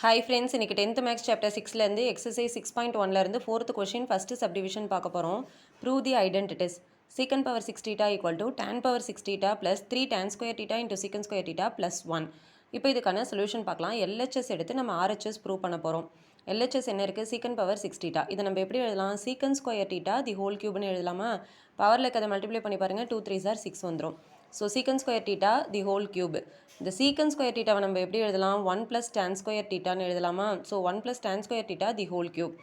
Hi friends, இன்னைக்கு 10th Max Chapter 6ல இருந்து Exercise 6.1ல இருந்து 4th question first subdivision பார்க்க போறோம். Prove the identities. Secant power 6 theta equal to tan power 6 theta plus 3 tan square theta into secant square theta plus 1. இப்போ இதுக்கான solution பார்க்கலாம். LHS எடுத்து நம்ம RHS ப்ரூவ் பண்ண போறோம். LHS என்ன இருக்கு? secant power 6 theta. இதை நம்ம எப்படி எழுதலாம்? secant square theta the whole cube னு எழுதலாமா? பவர்ல இருக்கதை மல்டிப்ளை பண்ணி பாருங்க. 2 3s are 6 வந்துரும். So secant square theta the whole cube. இந்த secant square theta நம்ம எப்படி எழுதலாம்? 1 plus tan square theta னு எழுதலாமா? So 1 plus tan square theta the whole cube.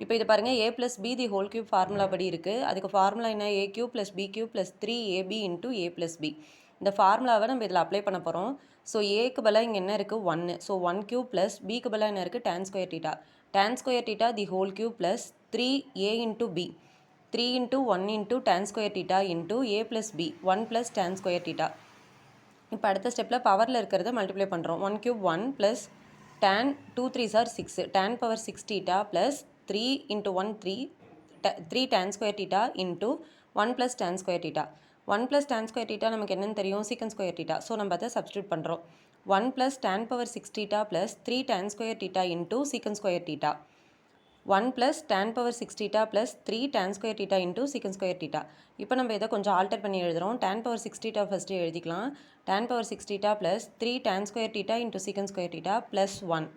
இப்போ இது பாருங்க a plus b the whole cube formula படி இருக்கு. அதுக்கு ஃபார்முலா என்ன? a cube plus b cube plus 3ab into a plus b. இந்த ஃபார்முலாவை நம்ம இதில் அப்ளை பண்ண போகிறோம். ஸோ ஏக்கு பதிலாக இங்கே என்ன இருக்குது? 1. ஸோ 1 cube plus bக்கு பதிலாக என்ன இருக்குது? tan square theta. tan square theta the whole cube plus 3a into b. 3 into 1 into tan square theta into a plus b. 1 plus tan square theta. இப்போ அடுத்த ஸ்டெப்பில் பவரில் இருக்கிறத மல்டிப்ளை பண்ணுறோம். 1 cube 1 plus tan 2 3s are 6. tan power 6 theta plus 3 into 1 3. 3 tan square theta into 1 plus tan square theta. 1 plus tan square theta நமக்கு என்னன்னு தெரியும்? secant square theta. So நம்ம அதை சப்ஸ்டியூட் பண்ணுறோம். 1 plus tan power 6 theta plus 3 tan square theta into secant square theta. 1 plus tan power 6 theta plus 3 tan square theta into secant square theta. இப்போ நம்ம இதை கொஞ்சம் ஆல்டர் பண்ணி எழுதுகிறோம். tan power 6 theta ஃபஸ்ட்டு எழுதிக்கலாம். tan power 6 theta plus 3 tan square theta into secant square theta plus 1.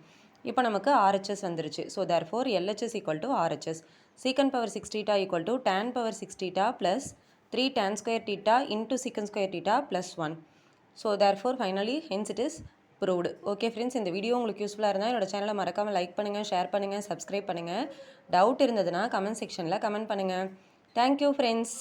இப்போ நமக்கு RHS வந்துருச்சு. So therefore LHS equal to RHS. secant power 6 theta equal to tan power 6 theta plus 3 tan square theta into secant square theta plus 1. So therefore finally hence it is proved. Okay friends, இந்த video உங்களுக்கு யூஸ்ஃபுல்லாக இருந்தால் என்னோட சேனலை மறக்காமல் like பண்ணுங்கள், share பண்ணுங்கள், subscribe பண்ணுங்கள். டவுட் இருந்ததுன்னா கமெண்ட் செக்ஷனில் கமெண்ட் பண்ணுங்கள். Thank you friends.